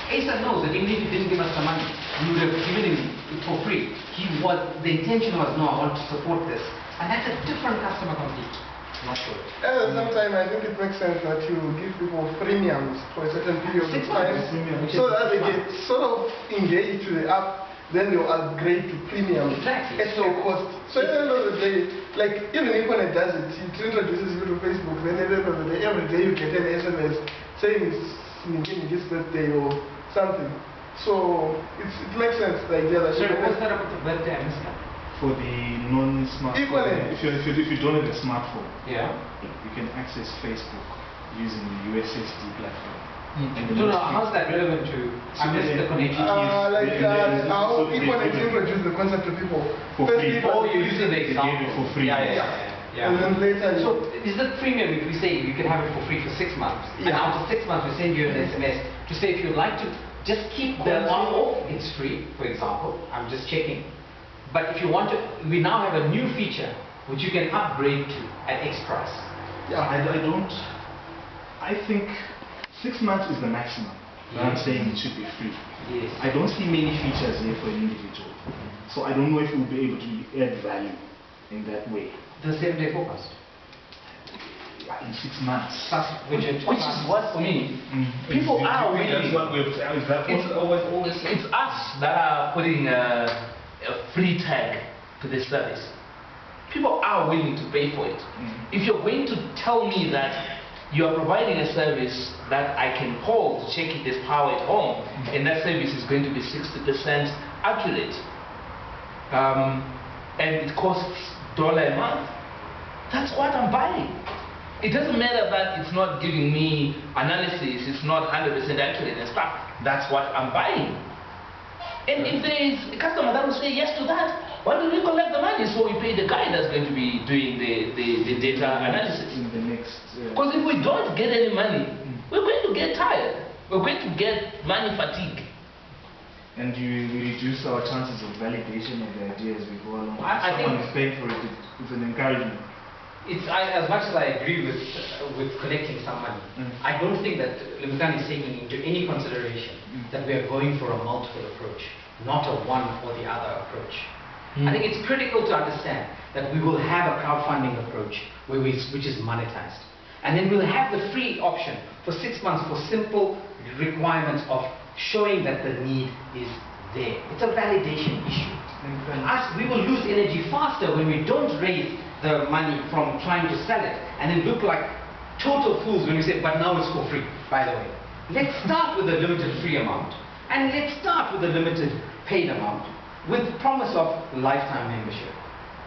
ZESA knows that even if he didn't give us the money, we would have given him it for free. The intention was, no, I want to support this. And that's a different customer completely. Not sure. At the same time, I think it makes sense that you give people premiums for a certain period of time, so that they get sort of engaged to the app, then they'll upgrade to premium at no cost. So at the end of the day, like even if when it does it, it introduces you to Facebook, then at the end of the day, every day you get an SMS saying it's his birthday or something. So it makes sense, the idea that so what's that about the birthday? I missed that. For the non-smartphone, if you don't have a smartphone, you can access Facebook using the USSD platform. So how's that relevant to the connection? How Equanet introduced the concept to people. For free. Or you're using the example. For free. Yeah. And then later. So is it premium if we say you can have it for free for 6 months? And after 6 months we send you an SMS to say if you'd like to just keep the on off, it's free, for example. I'm just checking. But if you want to, we now have a new feature which you can upgrade to at X price. Yeah, I think 6 months is the maximum. I'm saying it should be free. Yes. I don't see many features here for an individual. So I don't know if we'll be able to add value in that way. The 7-day forecast. In 6 months. Which is what for me. People are willing. It's us that are putting a free tag to this service. People are willing to pay for it. If you're going to tell me that you are providing a service that I can call to check if there's power at home, and that service is going to be 60% accurate, and it costs $1 a month, that's what I'm buying. It doesn't matter that it's not giving me analysis, it's not 100% accurate and stuff. That's what I'm buying. And if there is a customer that will say yes to that, why do we collect the money so we pay the guy that's going to be doing the data analysis? In the next. Because if we don't get any money, we're going to get tired. We're going to get money fatigue. And we reduce our chances of validation of the idea as we go along. I Someone think is paying for it, it's an encouragement. As much as I agree with collecting some money, I don't think that Limutan is taking into any consideration that we are going for a multiple approach, not a one or the other approach. I think it's critical to understand that we will have a crowdfunding approach which is monetized. And then we'll have the free option for 6 months for simple requirements of showing that the need is there. It's a validation issue. We will lose energy faster when we don't raise the money from trying to sell it and then look like total fools when we say, but now it's for free, by the way. Let's start with a limited free amount and let's start with a limited paid amount with the promise of lifetime membership.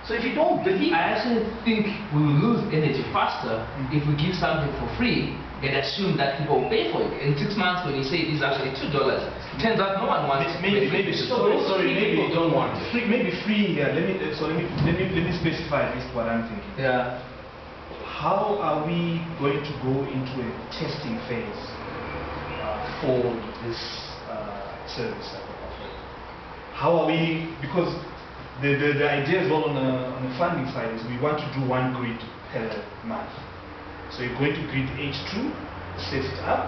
So if you don't believe, I actually think we will lose energy faster if we give something for free and assume that people will pay for it. In 6 months, when you say it is actually $2, it turns out no one wants it. Maybe people don't want it. Maybe free. Yeah, let me specify at least what I'm thinking. Yeah. How are we going to go into a testing phase for this service that we're offering? How are we? Because the idea as well on the funding side is we want to do 1 grid per month. So you're going to grid H2, set it up,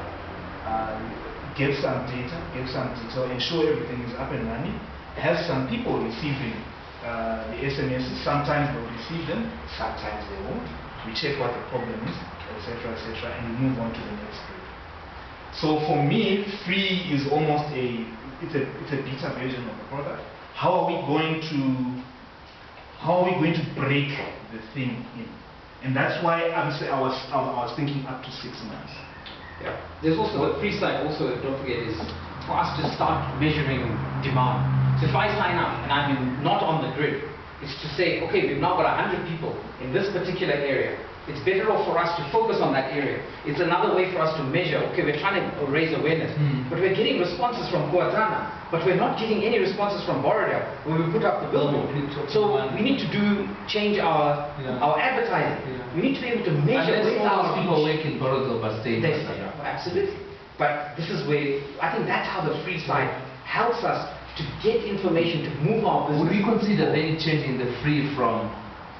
get some data, get some detail, ensure everything is up and running, have some people receiving the SMSs. Sometimes they'll receive them, sometimes they won't. We check what the problem is, etc., and we move on to the next grid. So for me, free is almost it's a beta version of the product. How are we going to break the thing in? And that's why I was thinking up to 6 months. Yeah. There's also the free side. Also, don't forget, is for us to start measuring demand. So if I sign up and I'm not on the grid, it's to say, okay, we've now got 100 people in this particular area. It's better off for us to focus on that area. It's another way for us to measure. Okay, we're trying to raise awareness, but we're getting responses from Kuatana, but we're not getting any responses from Borodale when we put up the billboard. So we need to change our advertising. We need to be able to measure where our people work in Borodale but stay in absolutely. But this is where I think that's how the free side helps us to get information to move our business. Would we consider then changing the free from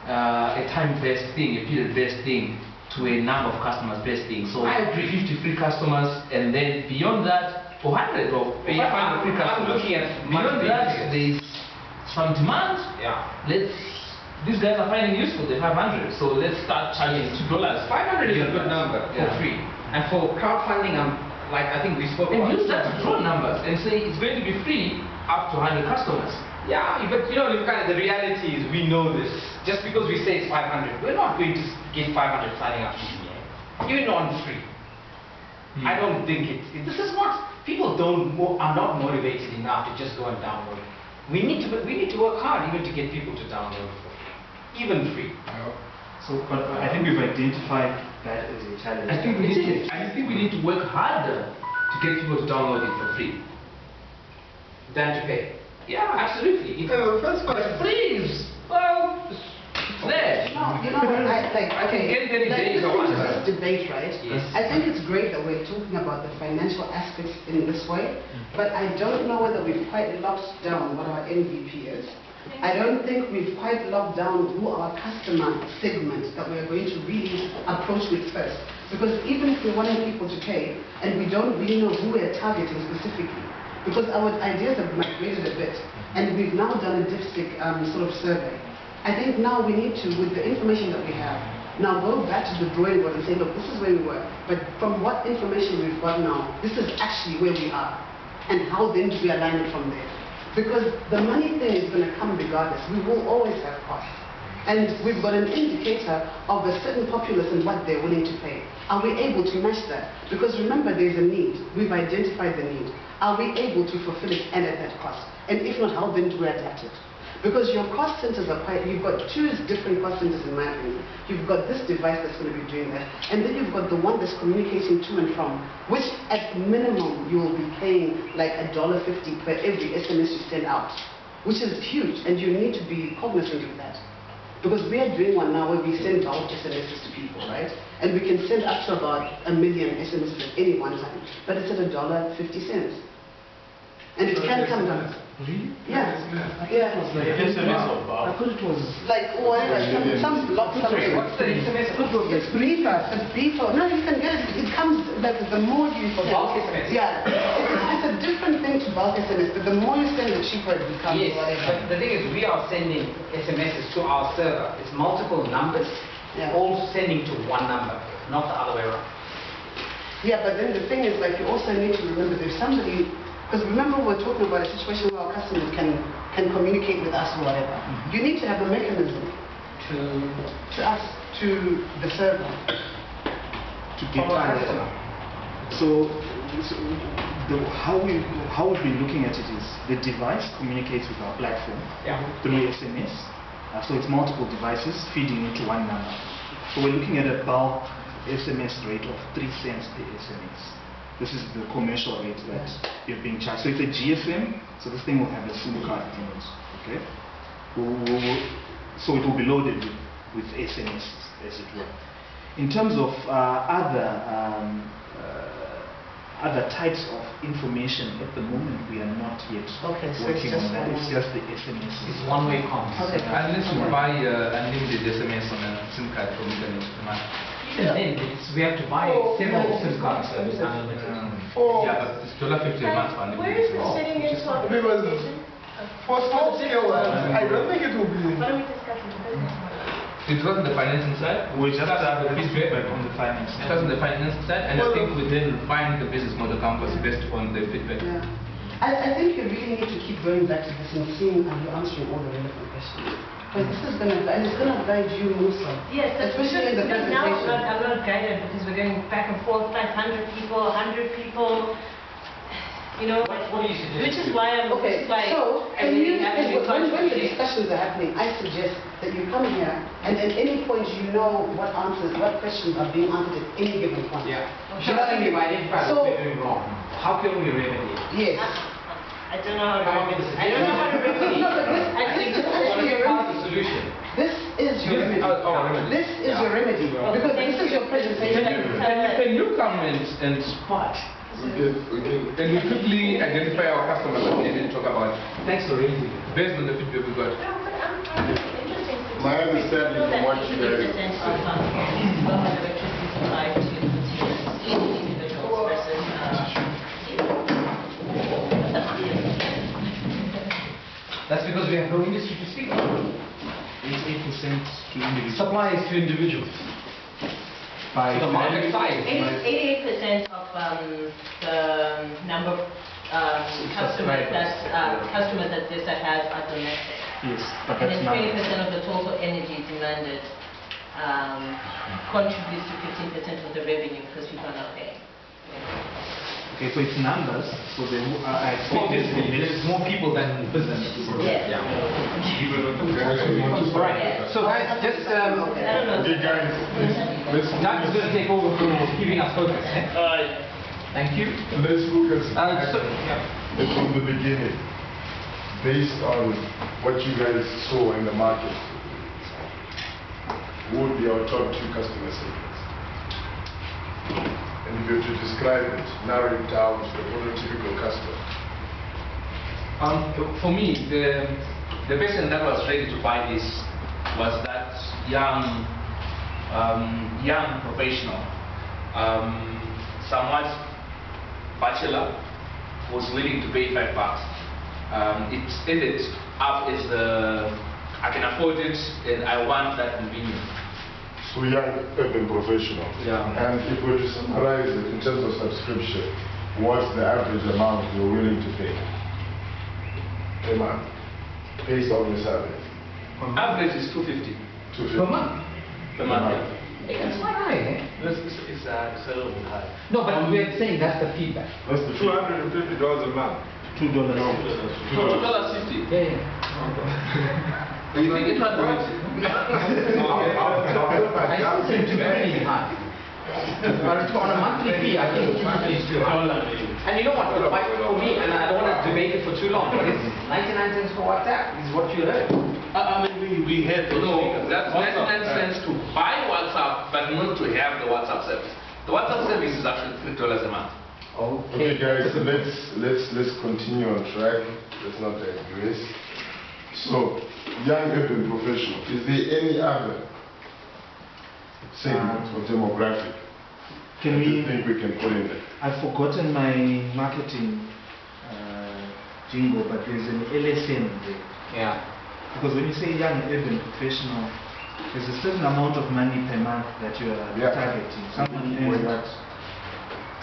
a time-based thing, a period-based thing, to a number of customers-based thing? So I agree. 50 free customers, and then beyond that, 400 or pay 500 free customers. I'm looking at beyond that, there's some demand. Yeah. These guys are finding it useful, they have 500, so let's start charging $2. 500 is a good number for free. And for crowdfunding, I think we spoke about. And use that to draw numbers and say it's going to be free up to 100 customers. Yeah, but you know, the reality is we know this. Just because we say it's 500, we're not going to get 500 signing up to DBA, even on free. I don't think this is what people are not motivated enough to just go and download it. We need to work hard even to get people to download it for free, even free. So, but I think we've identified that as a challenge. I think we need to work harder to get people to download it for free Than to pay. Yeah, absolutely. The first part It's free. Well, it's there. No, you know, I can get any days I want. this debate, right? Yes. I think it's great that we're talking about the financial aspects in this way, but I don't know whether we've quite locked down what our MVP is. I don't think we've quite locked down who our customer segment that we are going to really approach with first. Because even if we're wanting people to pay, and we don't really know who we're targeting specifically, because our ideas have migrated a bit, and we've now done a dipstick sort of survey. I think now we need to, with the information that we have, now go back to the drawing board and say, look, this is where we were, but from what information we've got now, this is actually where we are, and how then do we align it from there? Because the money thing is going to come regardless. We will always have costs. And we've got an indicator of a certain populace and what they're willing to pay. Are we able to match that? Because remember, there's a need. We've identified the need. Are we able to fulfill it and at that cost? And if not, how then do we adapt it? Because your cost centers are quite, you've got two different cost centers in my opinion. You've got this device that's going to be doing that, and then you've got the one that's communicating to and from, which at minimum you will be paying like $1.50 per every SMS you send out, which is huge, and you need to be cognizant of that. Because we are doing one now where we send out SMSs to people, right? And we can send up to about 1 million SMSs at any one time, but it's at $1.50. And it can come down. Really? Yeah. Yeah. I thought it was like whatever, some block something. What's the SMS? It's briefer. It's briefer. No, you can get it. It comes like the more you send. Bulk SMS. Yeah. It's a different thing to bulk SMS, but the more you send, the cheaper it becomes. Yes, Whatever. but the thing is, we are sending SMSs to our server. It's multiple numbers, all sending to one number, not the other way around. Yeah, but then the thing is, like, you also need to remember there's somebody. Because remember, we're talking about a situation where our customers can communicate with us or whatever. You need to have a mechanism to us, to the server. to get customer. So how we've been looking at it is the device communicates with our platform through SMS. So it's multiple devices feeding into one number. So we're looking at a bulk SMS rate of 3 cents per SMS. This is the commercial rate that you're being charged. So it's a GSM, so this thing will have a SIM card in it. Okay? So it will be loaded with SMS, as it were. In terms of other types of information, at the moment we are not yet working on that. It's just the SMS. It's one-way comms. Okay. Unless you buy unlimited SMS on a SIM card from internet per month. Even then, we have to buy several SIM cards to use unlimited. Yeah, but it's $1.50 a month for Where unlimited. is this fitting into our Because presentation? for small scale, I don't think it will be. What are we discussing? The business model. It wasn't the financing side. We just have the feedback feedback on the finance. It wasn't the financing side, and I think we then refine the business model campus based on the feedback. Yeah. I think you really need to keep going back to this and seeing are you answering all the relevant questions. Because this is going to, and it's going to guide you, Musa. Yes, that's especially in the because now presentation. I'm not guided because we're going back and forth, 500 people, 100 people. You know, What do you suggest? which is why I'm Okay, so can you, when the discussions are happening, I suggest that you come here and at any point you know what answers, what questions are being answered at any given point. Yeah. You know what I mean? If I identify So- what we're doing wrong, how can we remedy it? Yes. I don't know how to Come up with a I don't know how to remedy No, but this, I think this is What actually is your part of remedy. the solution? This is your remedy. remedy. This is your remedy. Because this is your presentation. Can you come and spot? We can quickly identify our customers that we didn't talk about Thanks for raising it. based on the feedback we got. My understanding from what you guys said. Electricity supply to consumers, individuals versus That's because we have no industry to speak of. 88% to individuals. Supplies to individuals. By So the market size. 88% of the number of customers that ZESA has are domestic. Yes, but And that's then not. 20% of the total energy demanded contributes to 15% of the revenue because people are not paying. Okay, so it's numbers. So I expect There's more people than business. Yeah. Right. So guys, just I don't know. Okay, guys, let's Doug is going to take over for keeping us focused. Thank you. let's focus Yeah. from the beginning, based on what you guys saw in the market. Who would be our top 2 customer segments? And if you were to describe it, narrow it down to the prototypical customer. For me, the person that was ready to buy this was that young professional, somewhat bachelor, was willing to pay $5. It ended up as I can afford it and I want that convenience. So young urban professional. Yeah. And if we were to summarize it in terms of subscription, what's the average amount you're willing to pay per month, based on the survey? Average is $250 Per month. per month. It's not high, eh? It's a little bit high. No, but we're saying that's the feedback. That's the $250 a month. $2. $2.50. Yeah. You think it was I still think it's very high. But on a monthly fee, I think it's too high. And you know what, for me, and I don't want to debate it for too long, but it's 99 cents for WhatsApp is what you heard. I mean, we had that's 99 cents to buy WhatsApp, but not to have the WhatsApp service. The WhatsApp service is actually $3 a month. Okay, guys, so let's continue on track. Let's not digress. So, young urban professional, is there any other segment or demographic Can that you we? think we can put in there? I've forgotten my marketing jingle, but there's an LSM there. Yeah. Because when you say young urban professional, there's a certain amount of money per month that you are targeting. Someone earns what,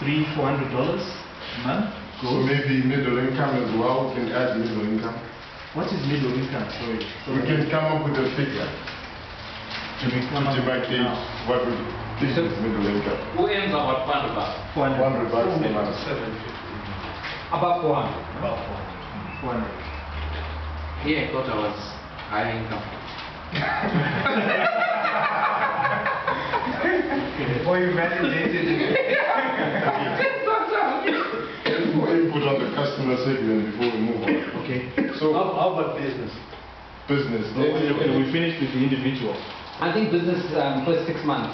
$300-400 a month? So maybe middle income as well, we can add middle income. What is middle income? Sorry. We can come up with a figure to demarcate what we think is middle income. Who ends up at $100? $100 a month. About 400. About 400. Yeah, I thought I was high income. Before you validated it. Put on the customer segment before we move on. Okay. So, How about business? business. And we finished with the individual. I think business first 6 months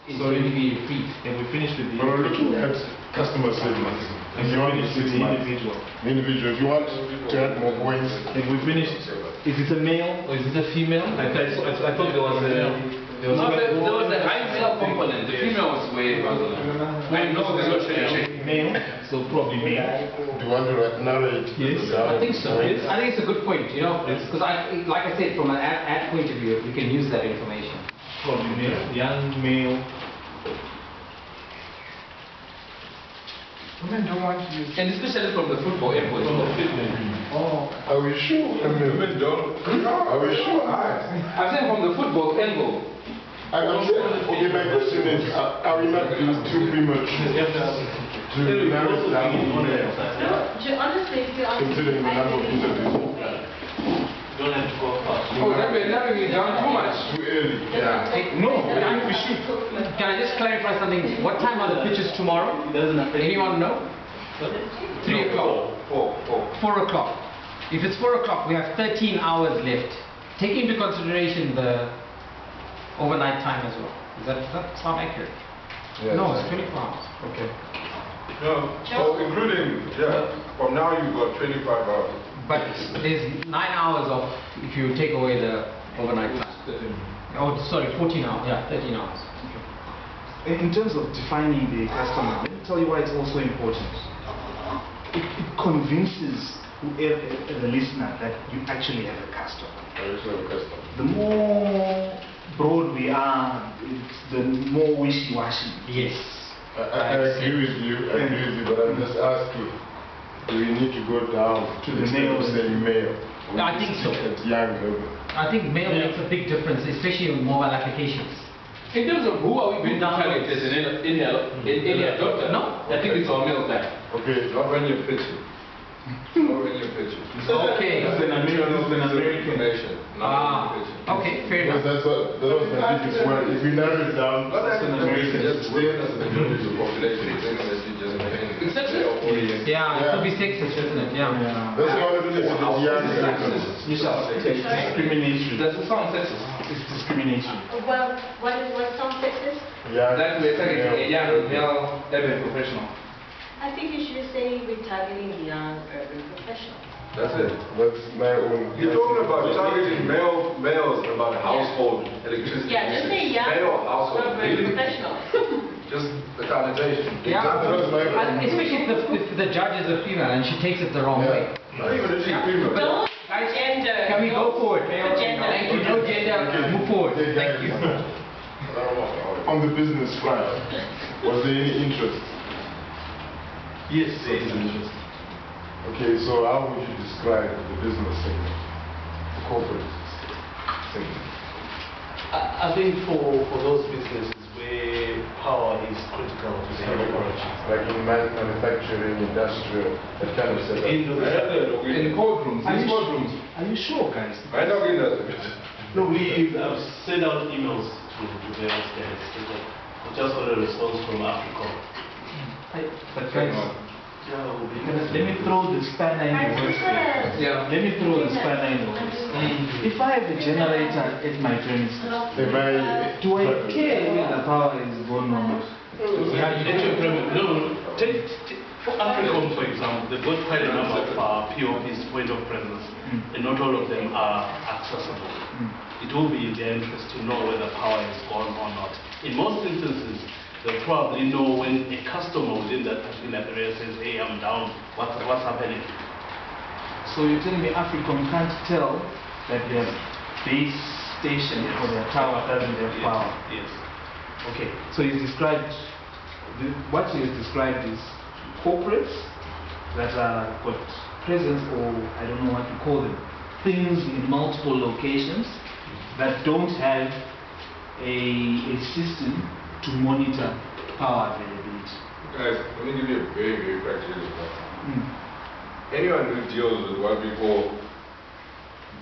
is going to be free. And we finished with the But we're looking at customer segments. And If you we want finished 6 with the months, individual. the individual, if you want to add more points, And we finished. Is it a male or is it a female? I thought there was a. There was a high male component. The female was way rather. I know there's no change. Male, so probably male. do you want to narrate? Yes, I think so. I think it's a good point, you know, because like I said, from an ad point of view, we can use that information. Probably male. Young male. Women don't want to use. And especially from the football airport. Oh, are we sure? Women don't. Are we sure? I'm saying from the football angle. I'm saying, okay, my question is, are we not being too premature to narrow it down to male, Honestly, if you ask considering the number of interviews? Don't have to go fast. Oh, that we're narrowing it down too much. Too early. Yeah. No, we should. Can I just clarify something? What time are the pitches tomorrow? Anyone know? 3 o'clock. 4 o'clock. If it's 4 o'clock, we have 13 hours left. Take into consideration the overnight time as well. Does that sound accurate? Yeah, No, exactly. it's 24 hours. Okay. No, so including, from now you've got 25 hours. But there's 9 hours of, if you take away the overnight time. Oh, sorry, 14 hours. Yeah, 13 hours. In terms of defining the customer, let me tell you why it's also important. it convinces whoever the listener that you actually have a customer. The more broad we are, the more wishy-washy. Yes. I agree with you, but I'm just asking, do we need to go down to the mail saying mail? I think so. Young people. I think mail makes a big difference, especially on mobile applications. In terms of who are we going to target as an early adopter? No, I think it's our mail time. Okay. Not when you're pitching. Not when you're pitching. Okay. It's an American information. Okay, fair enough. That was my biggest worry. If we narrow it down, That's an American. Just stay as a majority of the population. It's sexist. Yeah, it could be sexist, isn't it? Yeah. that's why I want to do this with the young people. It's discriminatory. Does it sound sexist? It's discriminatory. Well, what sounds sexist? Yeah. That we're targeting a young male urban professional. I think you should say we're targeting the young urban professional. That's it. That's my own. You're talking about targeting males about household electricity. Yeah, just say young Male household. urban professional. Just the connotation. Yeah, That was my own. especially if the judge is a female and she takes it the wrong way. Not even if she's female. Don't gender. Can we go forward? Don't gender. Thank you, no gender, move forward. Okay, Thank you. On the business front, was there any interest? Yes, there is interest. Okay, so how would you describe the business segment, the corporate segment? I think for those businesses where power is critical to their operations. Like in manufacturing, industrial, that kind of setup. In courtrooms. Are you sure, guys? I know it doesn't. No, I've sent out emails to various guys. We just got a response from Africa. But guys, let me throw the spanner in the works here. Yeah. Let me throw the spanner in the works. If I have a generator at my premises, They buy. do I care whether the power is gone or not? Yeah, you get your permit. No, take for Africa, for example, they've got quite a number of POPs, point of presence, and not all of them are accessible. It will be in their interest to know whether power is gone or not. In most instances, they'll probably know when a customer within that particular area says, hey, I'm down, what's happening? So you're telling me Africom can't tell that their base station or their tower doesn't have power? Yes. Okay, so he's described, what he has described is corporates that are got presence, or I don't know what to call them, things in multiple locations that don't have a system to monitor power availability. Guys, let me give you a very, very practical example. Anyone who deals with what we call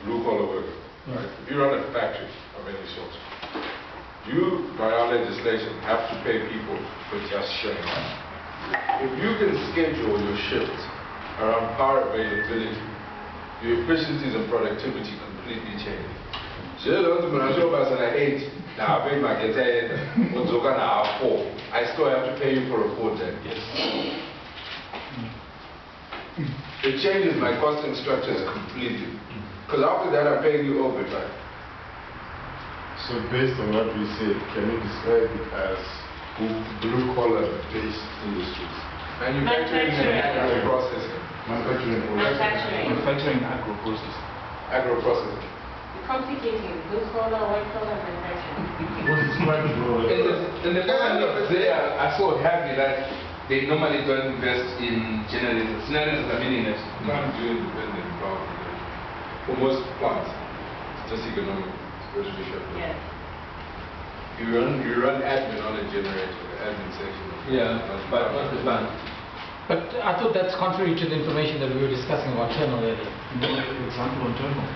blue-collar workers, right? If you run a factory of any sort, you, by our legislation, have to pay people for just showing up. If you can schedule your shifts around power availability, your efficiencies and productivity completely change. So when I show up at 8, now I pay my Getsi at 4. I still have to pay you for a full day. Yes. It changes my costing structures completely. Because after that, I'm paying you overtime. So based on what we said, can you describe it as blue-collar based industries? Manufacturing and agro-processing. Manufacturing agro-processing. Agro-processing. Complicating blue collar, white collar, manufacturing. And the companies there are so happy that they normally don't invest in generators. Generators are meaningless. You can't do independent power production. For most plants, it's just economic. It's virtually shut down. Yes. You run admin on a generator, the admin section. Yeah, but not the plant. But I thought that's contrary to the information that we were discussing about thermal earlier. For example, on thermal.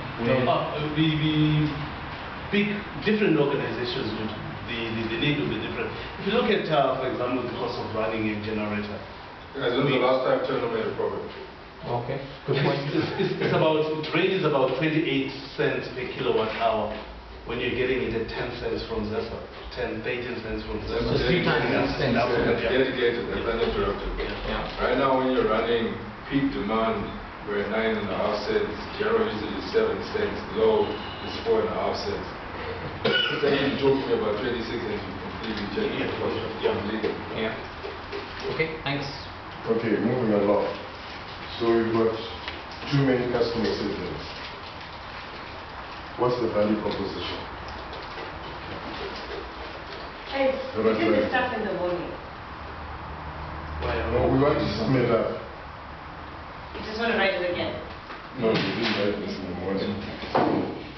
We big different organizations would the need will be different. If you look at, for example, the cost of running a generator. Guys, when was the last time Turner made a profit? Okay, good point. It's about, it ranges about 28 cents per kilowatt hour when you're getting it at 10 cents from ZESA, 13 cents from ZESA. So 3 times that cents. That's dedicated, that's uninterrupted. Yeah. Right now, when you're running peak demand, we're at 9.5 cents, general usage is 7 cents, low is 4.5 cents. Then you're talking about 26 cents, you completely change the cost of completely. Yeah. Okay, thanks. Okay, moving along. So we've got too many customer segments. What's the value proposition? Hey, we did the stuff in the morning. No, we want to sum it up. You just want to write it again. No, we didn't write this in the morning.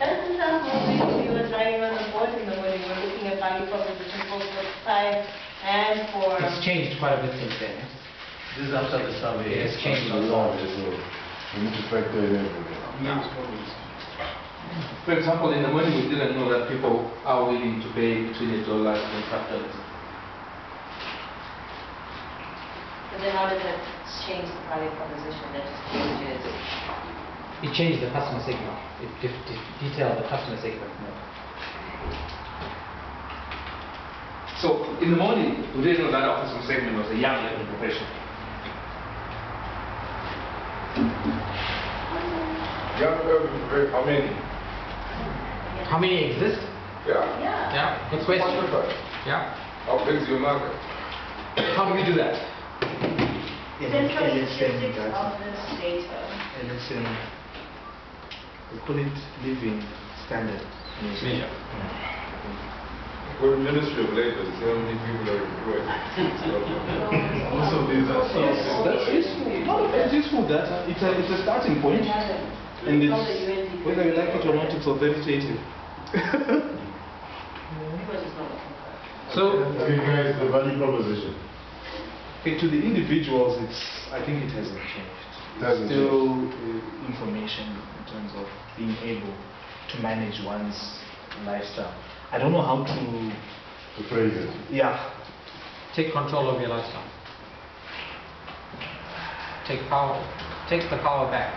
That's the stuff we were writing on the board in the morning. We're looking at value proposition for 5 and for... It's changed quite a bit since then. This is after the survey. It's changed a So lot. we need to factor in everything. For example, in the morning we didn't know that people are willing to pay between $1 and $5. But then how did that change the value proposition? That just changes. It changed the customer segment. It detailed the customer segment more. So in the morning we didn't know that our customer segment was a young level professional. Yeah, how many? How many exist? Yeah. Yeah, good question. Quantify. Yeah. How big is your market? How do we do that? Central statistics of this data. LSM, we call it living standard. Yeah. Well, Ministry of Labor, see how many people are employed. Most of these are That's useful. No, it's useful data. It's a starting point. And it's, whether you like it or not, it's authoritative. So, okay, guys, the value proposition. Okay, to the individuals, I think it hasn't changed. Hasn't Still information in terms of being able to manage one's lifestyle. I don't know how to phrase it. Yeah. take control of your lifestyle. Take the power back.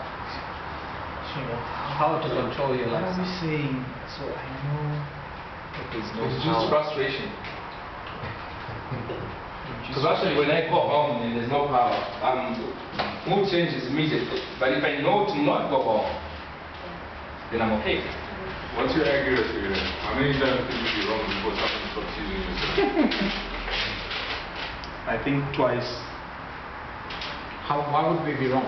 You know, Power to control your what are we lifestyle. saying? So I know that there's no It's just power. frustration. Because actually when I go home and there's no power, mood changes immediately. But if I know to not go home, then I'm okay. What's your accuracy rate? How many times can you be wrong before someone stops using your system? I think twice. Why would we be wrong?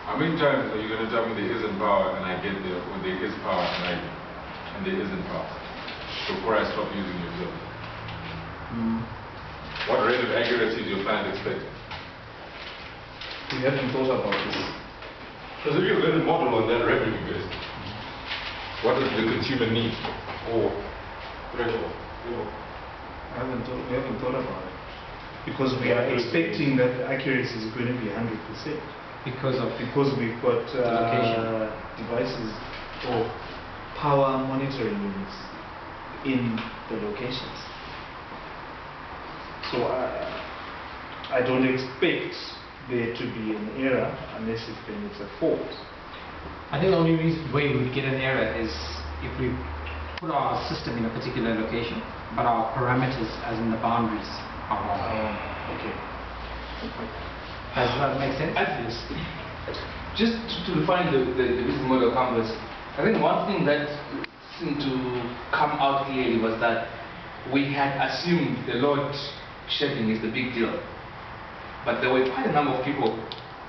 How many times are you going to tell me there isn't power and I get there, or there is power and there isn't power before I stop using your service? What rate of accuracy is your client expecting? We haven't thought about this. Because if you're going to model on that revenue base, what does the consumer need or threshold? We haven't thought about it. Because we are expecting that the accuracy is going to be 100%. Because we've got devices or power monitoring units in the locations. So I don't expect there to be an error unless it's a fault. I think the only way we would get an error is if we put our system in a particular location, but our parameters, as in the boundaries, are wrong. Okay. Does that make sense? Just to define the business model canvas, I think one thing that seemed to come out clearly was that we had assumed the load shedding is the big deal. But there were quite a number of people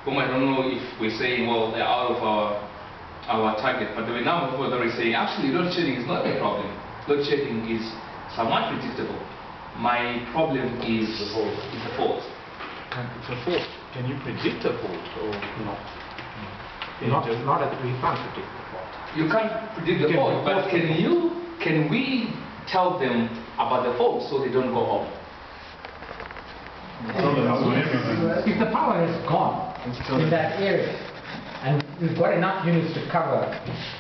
whom I don't know if we're saying, well, they're out of our target, but there were a number of people that were saying, actually, load shedding is not a problem. Load shedding is somewhat predictable. My problem is the fault. It's a fault. Can you predict a fault? Or No. you Not don't? we can't predict the fault. You can't predict the fault, but can we tell them about the fault so they don't go home? If the power has gone in that area, and we've got enough units to cover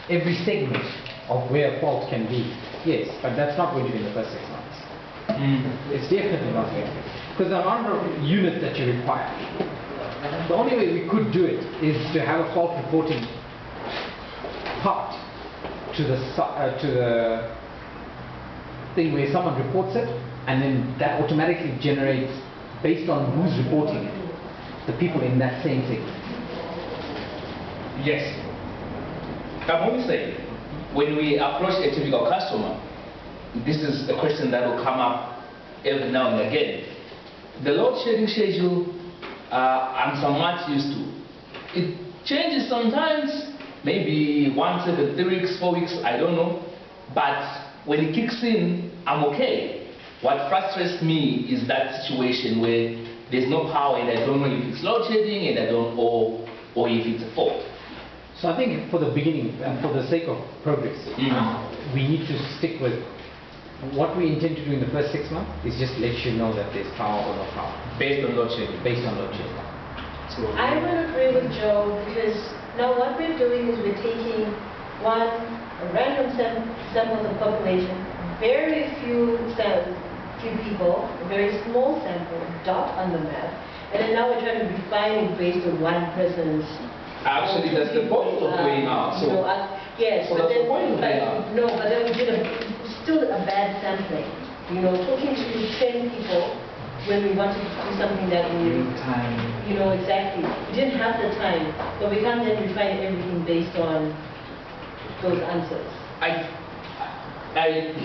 every segment of where fault can be, yes, but that's not going to be in the first 6 months. It's definitely not there. Because the amount of units that you require, the only way we could do it is to have a fault reporting part to the thing where someone reports it, and then that automatically generates, based on who's reporting it, the people in that same segment. Yes. I'm only saying, when we approach a typical customer, this is a question that will come up every now and again. The load shedding schedule, I'm somewhat used to. It changes sometimes, maybe once every 3 weeks, 4 weeks, I don't know. But when it kicks in, I'm okay. What frustrates me is that situation where there's no power and I don't know if it's load shedding and I don't know or if it's a fault. So I think for the beginning, and for the sake of progress, we need to stick with what we intend to do in the first 6 months is just let you know that there's power or no power. Based on load shedding. Based on load shedding. So I would agree with Joe because now what we're doing is we're taking a random sample of the population, very few people, a very small sample, dot on the map, and then now we're trying to refine it based on one person's. Actually, that's the point of doing now. So, yes, so but that's then, the point of doing now. no, but then we did still a bad sampling. You know, talking to 10 people when we wanted to do something that we, you know, exactly. We didn't have the time, but we can't then refine everything based on those answers. I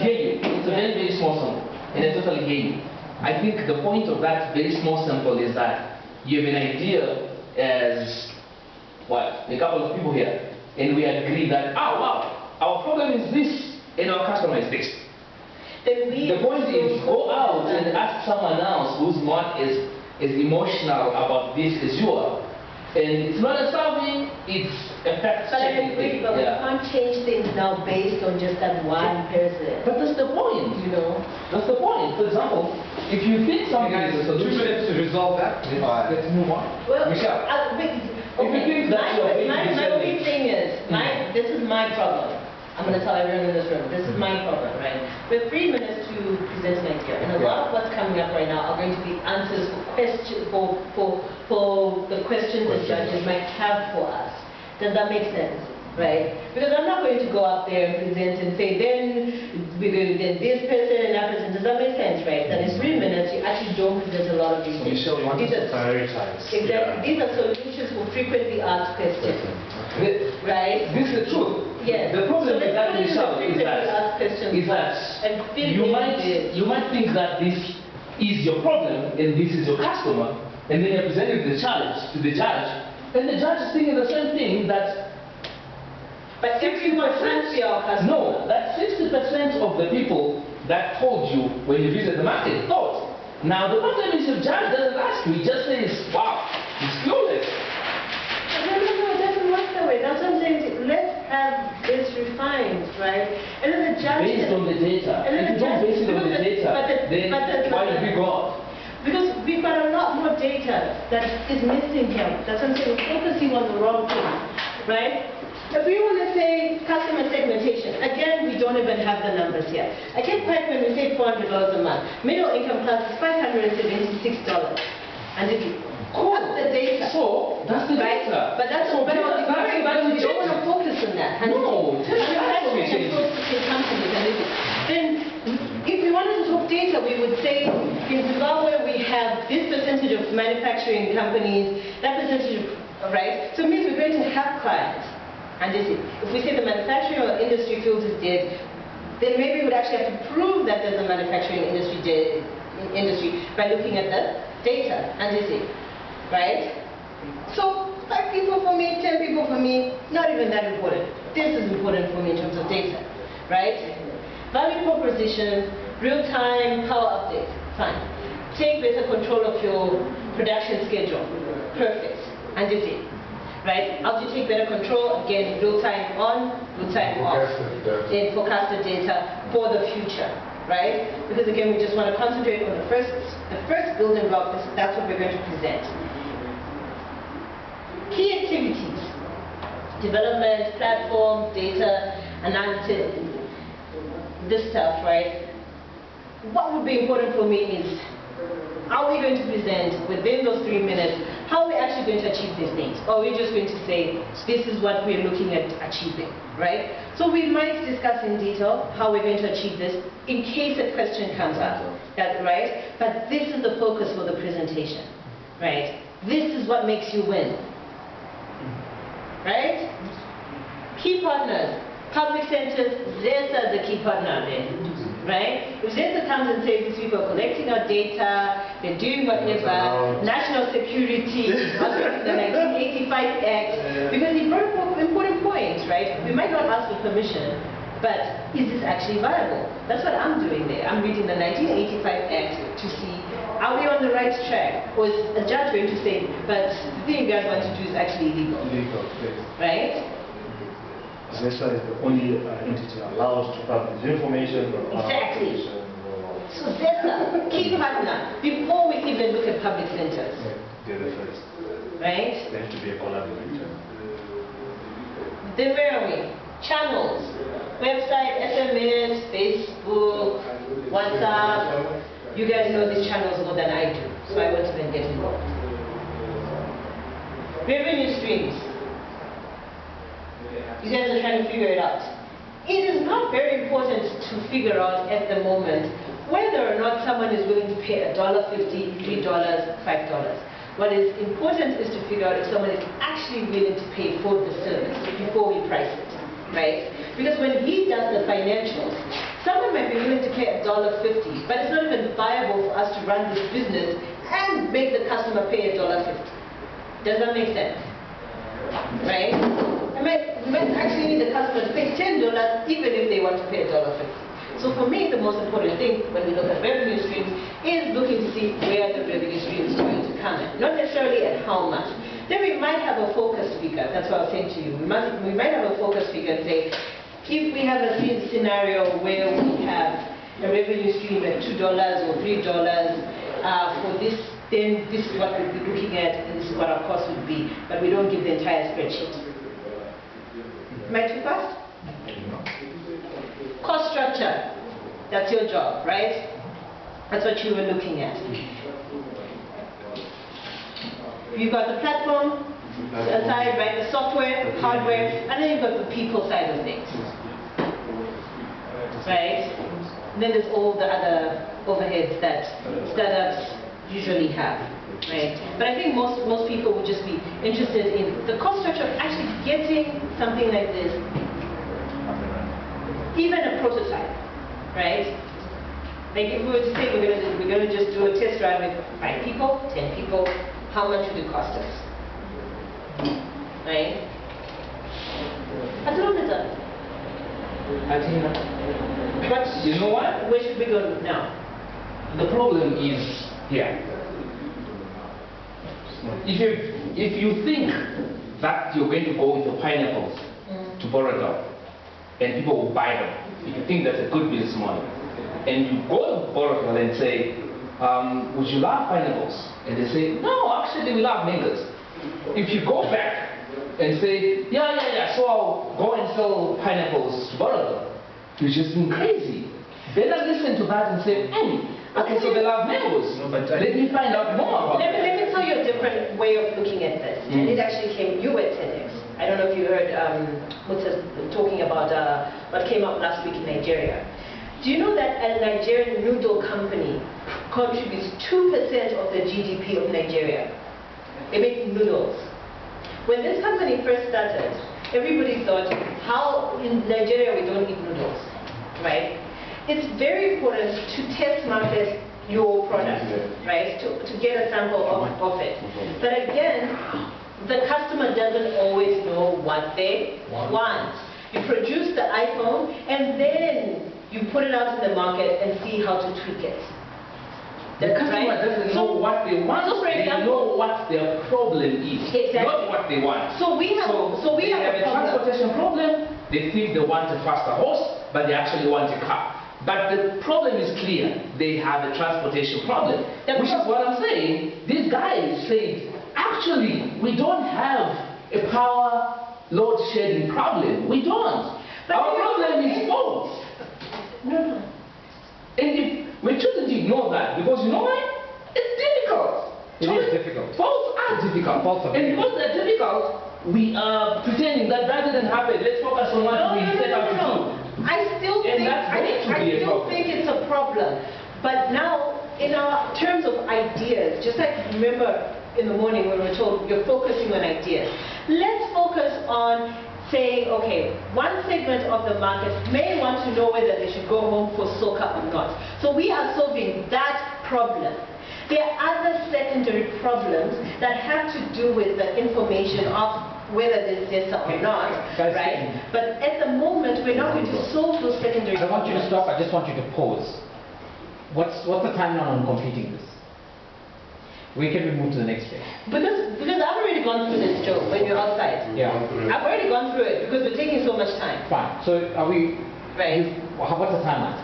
hear you. It's a very, very small sample, and I totally hear you. I think the point of that very small sample is that you have an idea as a couple of people here, and we agree that, wow, our problem is this, and our customer is this. The point is, go out and ask someone else who's not as emotional about this as you are. And it's not a solving, it's a fact checking thing. But we can't change things now based on just that one person. But that's the point, you know. That's the point. For example, if you think something is a solution, 2 minutes to resolve that. Let's move on. Well, Michelle. Okay, my only thing is, this is my problem. I'm going to tell everyone in this room, this is my problem, right? We have 3 minutes to present an idea, and a lot of what's coming up right now are going to be answers for the questions that judges might have for us. Does that make sense? Right? Because I'm not going to go up there and present and say, then we're going to get this person and that person. Does that make sense, right? That in 3 minutes, you actually don't present a lot of these things. Michelle, you want to prioritize. Exactly. Yeah. These are solutions for frequently asked questions. Right? This is the truth. Yes. The problem with that, Michelle, is that you might think that this is your problem and this is your customer, and then you're presenting the challenge to the judge, and the judge is thinking the same thing that. But 60% your customer. No, that 60% of the people that told you when you visit the market thought. Now the problem is if judge doesn't ask you, he just says, wow, he's clueless. No, it doesn't work that way. That's what I'm saying. Let's have this refined, right? And then the judge... Based on the data. If you don't base it on the data, then why did we go out? Because we've got a lot more data that is missing here. That's what I'm saying. We're focusing on the wrong thing, right? If we want to say customer segmentation, again, we don't even have the numbers here. I get quite when we say $400 a month. Middle income class is $576. And if you that's the data. So, that's the data. But that's so but we don't want to focus on that. No, then if we wanted to talk data, we would say in Zimbabwe we have this percentage of manufacturing companies, that percentage of, right? So it means we're going to have clients. And if we say the manufacturing or industry field is dead, then maybe we would actually have to prove that there's a manufacturing industry by looking at the data. And right? So 5 people for me, 10 people for me, not even that important. This is important for me in terms of data, right? Value proposition, real-time power update, fine. Take better control of your production schedule, perfect. And right? How do you take better control? Again, real-time on, real-time off. In forecasted data for the future, right? Because again, we just want to concentrate on the first building block. That's what we're going to present. Key activities: development, platform, data, analysis, this stuff, right? What would be important for me is, how are we going to present within those 3 minutes? How are we actually going to achieve these things? Or are we just going to say, this is what we're looking at achieving, right? So we might discuss in detail how we're going to achieve this in case a question comes up, right? But this is the focus for the presentation, right? This is what makes you win, right? Key partners, public centers, ZESA is the key partner there. right? If ZESA comes and says these people are collecting our data, they're doing whatever, national security, under the 1985 Act, because he brought up an important point, right? We might not ask for permission, but is this actually viable? That's what I'm doing there. I'm reading the 1985 Act to see, are we on the right track? Or is a judge going to say, but the thing you guys want to do is actually illegal? Illegal, yes. Right? ZESA is the only entity allowed to publish information. Exactly. So ZESA, key partner, before we even look at public centers. They're the first. Right? They have to be a collaborator. Then where are we? Channels. Website, SMS, Facebook, WhatsApp. You guys know these channels more than I do, so I won't even get involved. Revenue streams. You guys are trying to figure it out. It is not very important to figure out at the moment whether or not someone is willing to pay $1.50, $3, $5. What is important is to figure out if someone is actually willing to pay for the service before we price it, right? Because when he does the financials, someone might be willing to pay $1.50, but it's not even viable for us to run this business and make the customer pay $1.50. Does that make sense? Right? We might actually need the customer to pay $10 even if they want to pay $1.50. So for me, the most important thing when we look at revenue streams is looking to see where the revenue streams are going to come in, not necessarily at how much. Then we might have a focus figure. That's what I was saying to you. We might have a focus figure and say, if we have a scenario where we have a revenue stream at $2 or $3 for this, then this is what we'll be looking at, and this is what our cost would be. But we don't give the entire spreadsheet. Am I too fast? Cost structure. That's your job, right? That's what you were looking at. You've got the platform side, right? The software, hardware, and then you've got the people side of things. Right? And then there's all the other overheads that startups usually have. Right? But I think most people would just be interested in the cost structure of actually getting something like this, even a prototype, right? Like if we were to say we're going to just do a test run with 5 people, 10 people, how much would it cost us? Right? I don't know. But you know what? Where should we go now? The problem is here. If you think that you're going to go with the pineapples to Borodom and people will buy them, if you think that's a good business model, and you go to Borodom and say, would you love pineapples? And they say, no, actually we love mangoes. If you go back and say, yeah, so I'll go and sell pineapples to Borodom, you're just being crazy. Better listen to that and say, okay, so they love mangoes. No, but let me find out more about Let me tell you a different way of looking at this. And it actually came, you at TEDx. I don't know if you heard Mutsa talking about what came up last week in Nigeria. Do you know that a Nigerian noodle company contributes 2% of the GDP of Nigeria? They make noodles. When this company first started, everybody thought, how in Nigeria we don't eat noodles, right? It's very important to test market your product, right? To get a sample of it. But again, the customer doesn't always know what they want. You produce the iPhone and then you put it out in the market and see how to tweak it. The customer doesn't know what they want. So for example, they know what their problem is, not what they want. So we have a transportation problem. They think they want a faster horse, but they actually want a car. But the problem is clear. They have a transportation problem, which is what I'm saying. These guys say, actually, we don't have a power load shedding problem. We don't. But our problem is phones. No. And we shouldn't ignore that, because you know why? It's difficult. It is difficult. Faults are difficult. And because they're difficult, we are pretending that rather than happen, let's focus on what we set out to do. I still think it's a problem. But now, in our terms of ideas, just like remember in the morning when we were told you're focusing on ideas. Let's focus on saying, okay, one segment of the market may want to know whether they should go home for soccer or not. So we are solving that problem. There are other secondary problems that have to do with the information of whether there's ZESA or not, right? But at the moment, we're not going to solve those secondary I don't want you to problems. stop, I just want you to pause. What's the timeline on completing this? When can we move to the next phase? Because I've already gone through this, Joe, when you're outside. Yeah. I've already gone through it because we're taking so much time. Fine. So are we... Right. What's the timeline?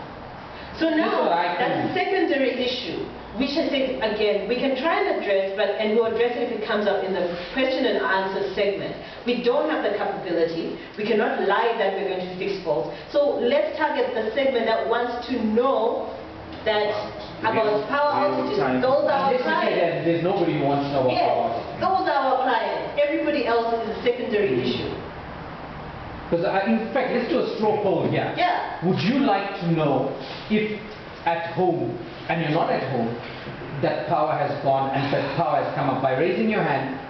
So now, Just so that that's a secondary issue, which I think, again, we can try and address, and we'll address it if it comes up in the question and answer segment. We don't have the capability. We cannot lie that we're going to fix faults. So let's target the segment that wants to know that about power outages. Those are our clients. There's nobody who wants to know about Yes, power outages. those are our clients. Everybody else is a secondary issue. Because in fact, let's do a straw poll here. Yeah. Would you like to know if at home, and you're not at home, that power has gone and that power has come up? By raising your hand,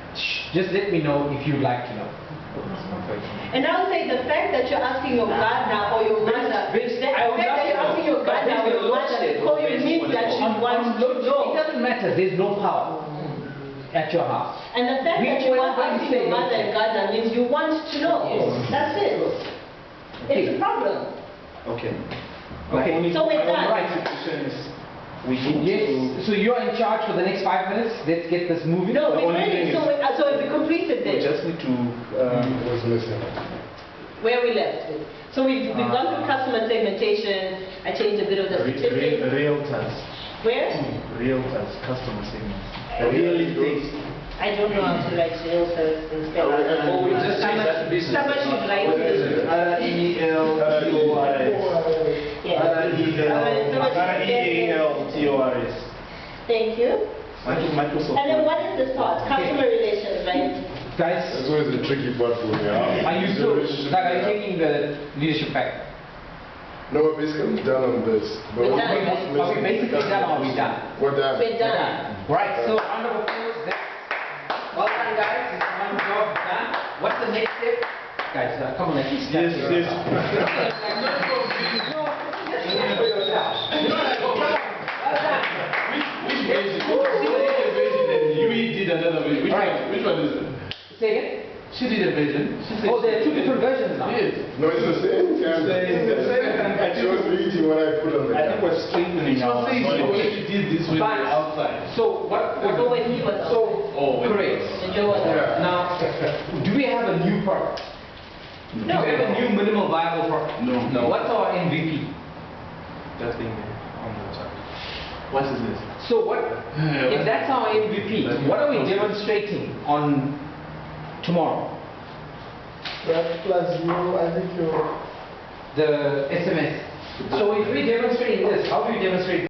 just let me know if you'd like to know. And I would say the fact that you're asking your gardener or your mother, the fact that you're asking your gardener or your mother to call you means that you want to It know. doesn't matter, there's no power at your house. And the fact that you are asking your mother and gardener means you want to know. That's it. It's a problem. Okay. Okay. So we're done. Right. Situation is we need Yes, so you're in charge for the next 5 minutes. Let's get this moving. No, The we're only ready. thing So we completed we this. just need to What's missing? Where we left with. So we've gone through customer segmentation. I changed a bit of the statistics. realtors, Where? realtors, customer segments. Real estate. I don't know how to write realtors instead of. we just changed that to business. Someone should write it. R-E-L-T-O-R-S. Thank you. Microsoft. And then what is this part? Customer relations, right? Guys, That's always the tricky part for me. are you still, are you taking the leadership back? No, we're basically done on this. But We're what's done. missing? Are we basically done or are we done? We're done. We're done. Right, so round of applause. Well done, guys. It's one job done. What's the next step? Guys, come on, let's start. Which version? She did a version and you did another version. Which one is it? Say again? She did a version. She said Oh, there are two different versions now. Yes. No, it's the same. She was reading what I put on the I think we're strengthening She our was saying she knowledge. already did this when we Fine. were outside. So what? So when he was So Oh, wait. great. and Joe was Yeah. Now, do we have a new product? No. Do we have a new minimal viable product? No. What's our MVP? That thing there on the chart. What is this? So what? If that's our MVP, what are we demonstrating on tomorrow? That plus you, I think you. The SMS. So if we demonstrate this, how do we demonstrate